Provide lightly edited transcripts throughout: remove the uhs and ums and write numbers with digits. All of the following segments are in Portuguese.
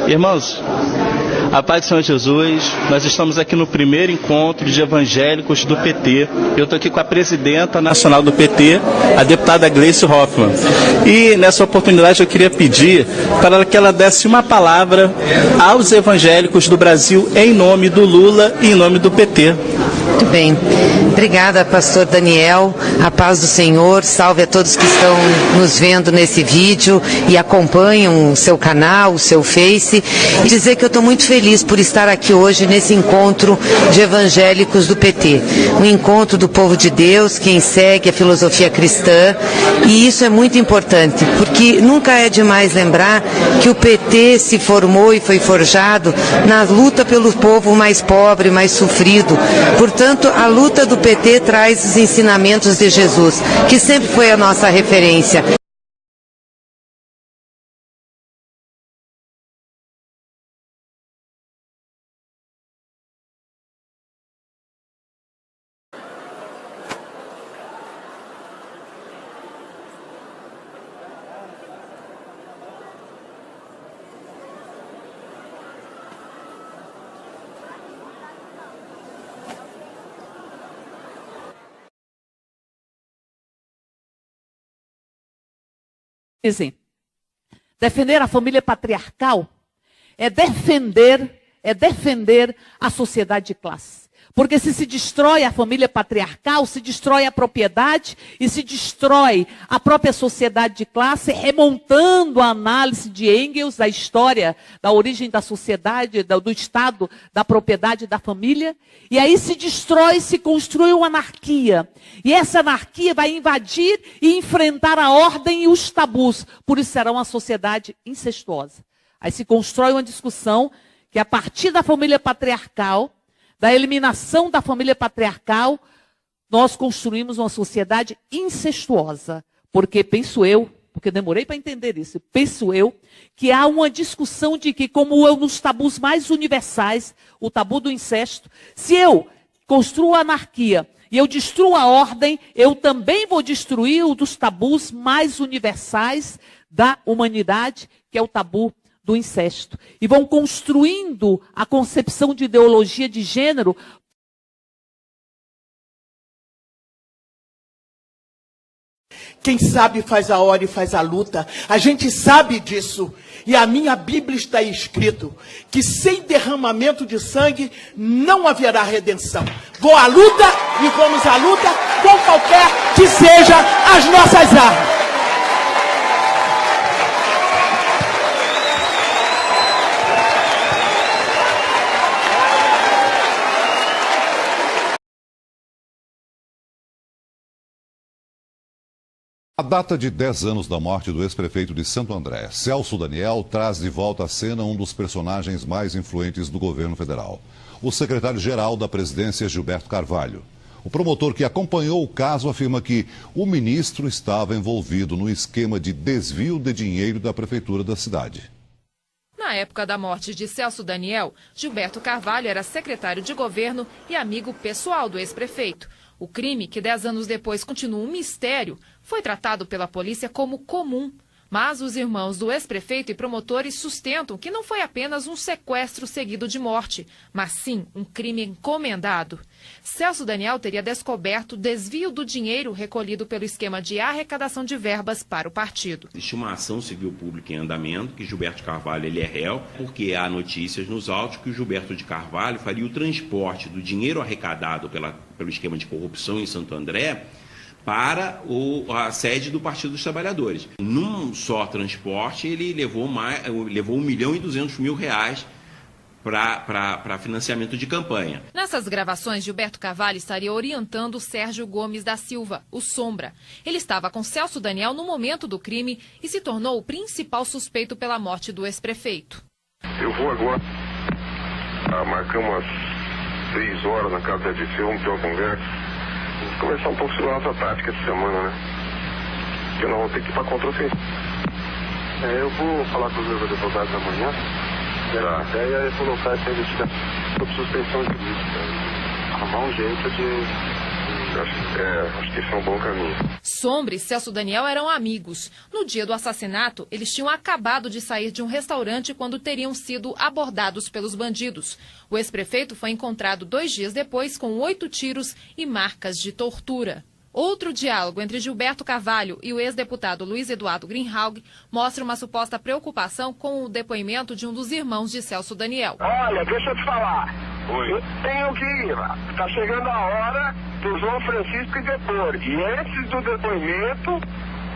Irmãos, a paz do Senhor Jesus, nós estamos aqui no primeiro encontro de evangélicos do PT. Eu estou aqui com a presidenta nacional do PT, a deputada Gleice Hoffmann. E nessa oportunidade eu queria pedir para que ela desse uma palavra aos evangélicos do Brasil em nome do Lula e em nome do PT. Muito bem. Obrigada, pastor Daniel. A paz do Senhor. Salve a todos que estão nos vendo nesse vídeo e acompanham o seu canal, o seu Face. E dizer que eu estou muito feliz por estar aqui hoje nesse encontro de evangélicos do PT. Um encontro do povo de Deus, quem segue a filosofia cristã. E isso é muito importante, porque nunca é demais lembrar que o PT se formou e foi forjado na luta pelo povo mais pobre, mais sofrido. Portanto, a luta do PT traz os ensinamentos de Jesus, que sempre foi a nossa referência. Defender a família patriarcal é defender a sociedade de classe. Porque se destrói a família patriarcal, se destrói a propriedade e se destrói a própria sociedade de classe, remontando a análise de Engels da história, da origem da sociedade, do Estado, da propriedade da família. E aí se destrói, se constrói uma anarquia. E essa anarquia vai invadir e enfrentar a ordem e os tabus. Por isso será uma sociedade incestuosa. Aí se constrói uma discussão que a partir da família patriarcal, da eliminação da família patriarcal, nós construímos uma sociedade incestuosa. Porque penso eu, porque demorei para entender isso, penso eu que há uma discussão de que, como eu nos tabus mais universais, o tabu do incesto, se eu construo a anarquia e eu destruo a ordem, eu também vou destruir um dos tabus mais universais da humanidade, que é o tabu do incesto. E vão construindo a concepção de ideologia de gênero. Quem sabe faz a hora e faz a luta. A gente sabe disso. E a minha Bíblia está escrito que sem derramamento de sangue não haverá redenção. Vou à luta e vamos à luta com qualquer que seja as nossas armas. A data de 10 anos da morte do ex-prefeito de Santo André, Celso Daniel, traz de volta à cena um dos personagens mais influentes do governo federal. O secretário-geral da presidência, Gilberto Carvalho. O promotor que acompanhou o caso afirma que o ministro estava envolvido no esquema de desvio de dinheiro da prefeitura da cidade. Na época da morte de Celso Daniel, Gilberto Carvalho era secretário de governo e amigo pessoal do ex-prefeito. O crime, que 10 anos depois continua um mistério, foi tratado pela polícia como comum. Mas os irmãos do ex-prefeito e promotores sustentam que não foi apenas um sequestro seguido de morte, mas sim um crime encomendado. Celso Daniel teria descoberto desvio do dinheiro recolhido pelo esquema de arrecadação de verbas para o partido. Existe uma ação civil pública em andamento, que Gilberto Carvalho ele é réu, porque há notícias nos autos que o Gilberto de Carvalho faria o transporte do dinheiro arrecadado pelo esquema de corrupção em Santo André para a sede do Partido dos Trabalhadores. Num só transporte, ele levou R$1.200.000 para financiamento de campanha. Nessas gravações, Gilberto Carvalho estaria orientando Sérgio Gomes da Silva, o Sombra. Ele estava com Celso Daniel no momento do crime e se tornou o principal suspeito pela morte do ex-prefeito. Eu vou agora, marcamos umas 3 horas na casa da DC, vamos ter uma conversa. Vamos conversar um pouco sobre a nossa tática essa semana, né? Porque nós vamos ter que ir para contra-ofensiva. Eu vou falar com os meus advogados amanhã. A ideia é colocar essa investigação sob suspensão jurídica. Arrumar um jeito de Acho que esse é um bom caminho. Sombra e Celso Daniel eram amigos. No dia do assassinato, eles tinham acabado de sair de um restaurante quando teriam sido abordados pelos bandidos. O ex-prefeito foi encontrado 2 dias depois com 8 tiros e marcas de tortura. Outro diálogo entre Gilberto Carvalho e o ex-deputado Luiz Eduardo Greenhalgh mostra uma suposta preocupação com o depoimento de um dos irmãos de Celso Daniel. Olha, deixa eu te falar. Oi. Eu tenho que ir. Está chegando a hora do João Francisco depor. E antes do depoimento,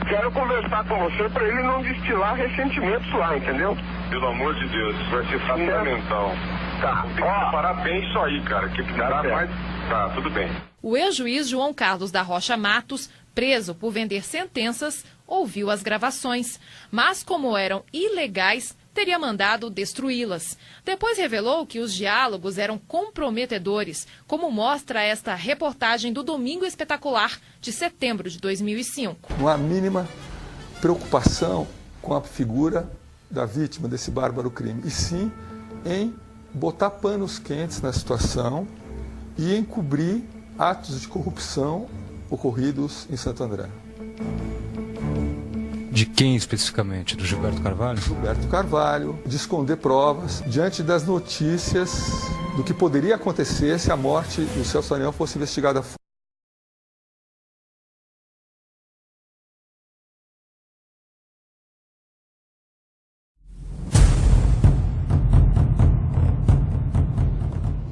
quero conversar com você para ele não destilar ressentimentos lá, entendeu? Pelo amor de Deus, isso vai ser fundamental. Tá. Tem que preparar bem isso aí, cara. Que dá mais... Tá, tudo bem. O ex-juiz João Carlos da Rocha Matos, preso por vender sentenças, ouviu as gravações, mas como eram ilegais, teria mandado destruí-las. Depois revelou que os diálogos eram comprometedores, como mostra esta reportagem do Domingo Espetacular, de setembro de 2005. Não há mínima preocupação com a figura da vítima desse bárbaro crime, e sim em botar panos quentes na situação e encobrir atos de corrupção ocorridos em Santo André. De quem especificamente? Do Gilberto Carvalho? Gilberto Carvalho, de esconder provas diante das notícias do que poderia acontecer se a morte do Celso Daniel fosse investigada.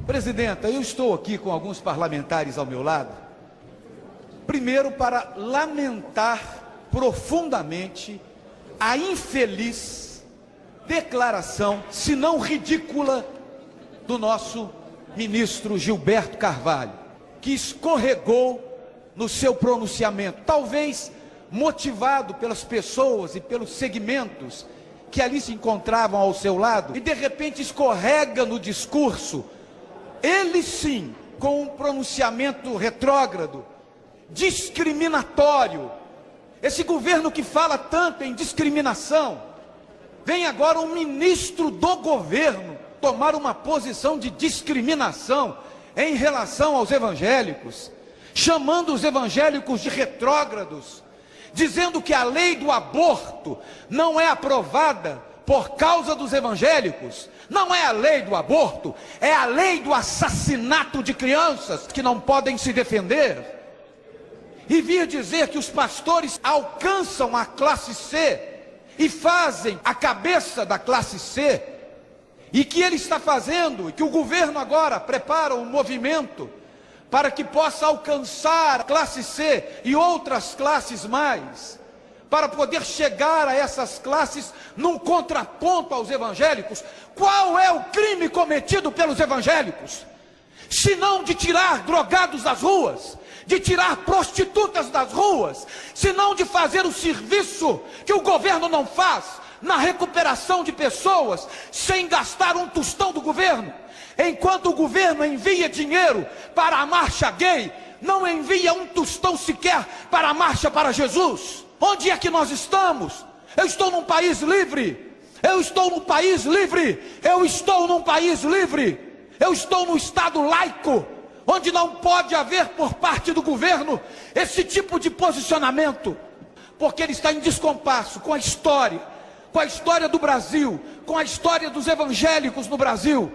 Presidenta, eu estou aqui com alguns parlamentares ao meu lado, primeiro para lamentar profundamente a infeliz declaração, se não ridícula, do nosso ministro Gilberto Carvalho, que escorregou no seu pronunciamento, talvez motivado pelas pessoas e pelos segmentos que ali se encontravam ao seu lado, e de repente escorrega no discurso. Ele sim, com um pronunciamento retrógrado, discriminatório. Esse governo que fala tanto em discriminação, vem agora um ministro do governo tomar uma posição de discriminação em relação aos evangélicos, chamando os evangélicos de retrógrados, dizendo que a lei do aborto não é aprovada por causa dos evangélicos. Não é a lei do aborto, é a lei do assassinato de crianças que não podem se defender. E vir dizer que os pastores alcançam a classe C e fazem a cabeça da classe C, e que ele está fazendo, e que o governo agora prepara um movimento para que possa alcançar a classe C e outras classes mais, para poder chegar a essas classes num contraponto aos evangélicos. Qual é o crime cometido pelos evangélicos? Se não de tirar drogados das ruas, de tirar prostitutas das ruas, se não de fazer o serviço que o governo não faz na recuperação de pessoas, sem gastar um tostão do governo. Enquanto o governo envia dinheiro para a marcha gay, não envia um tostão sequer para a marcha para Jesus. Onde é que nós estamos? Eu estou num país livre. Eu estou num país livre. Eu estou num país livre. Eu estou num estado laico, onde não pode haver por parte do governo esse tipo de posicionamento, porque ele está em descompasso com a história do Brasil, com a história dos evangélicos no Brasil,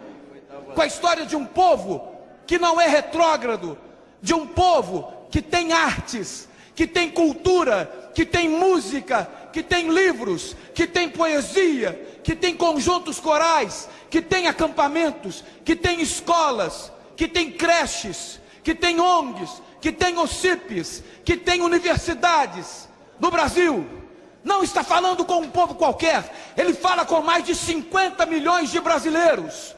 com a história de um povo que não é retrógrado, de um povo que tem artes, que tem cultura, que tem música, que tem livros, que tem poesia, que tem conjuntos corais, que tem acampamentos, que tem escolas, que tem creches, que tem ONGs, que tem OCIPs, que tem universidades no Brasil. Não está falando com um povo qualquer, ele fala com mais de 50 milhões de brasileiros.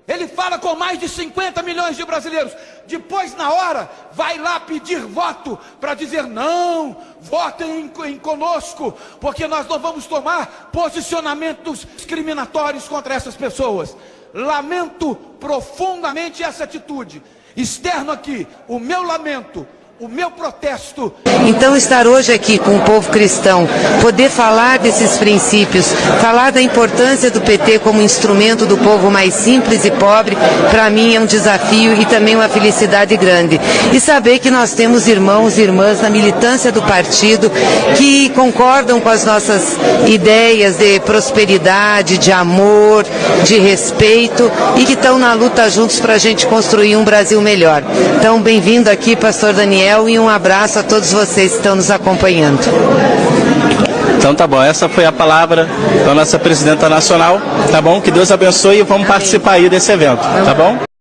Ele fala com mais de 50 milhões de brasileiros. Depois, na hora, vai lá pedir voto para dizer: não, votem em conosco, porque nós não vamos tomar posicionamentos discriminatórios contra essas pessoas. Lamento profundamente essa atitude. Externo aqui o meu lamento o meu protesto. Então, estar hoje aqui com o povo cristão, poder falar desses princípios, falar da importância do PT como instrumento do povo mais simples e pobre, para mim é um desafio e também uma felicidade grande. E saber que nós temos irmãos e irmãs na militância do partido que concordam com as nossas ideias de prosperidade, de amor, de respeito e que estão na luta juntos para a gente construir um Brasil melhor. Então, bem-vindo aqui, pastor Daniel, e um abraço a todos vocês que estão nos acompanhando. Então tá bom, essa foi a palavra da nossa presidenta nacional, tá bom? Que Deus abençoe e vamos participar aí desse evento, tá bom?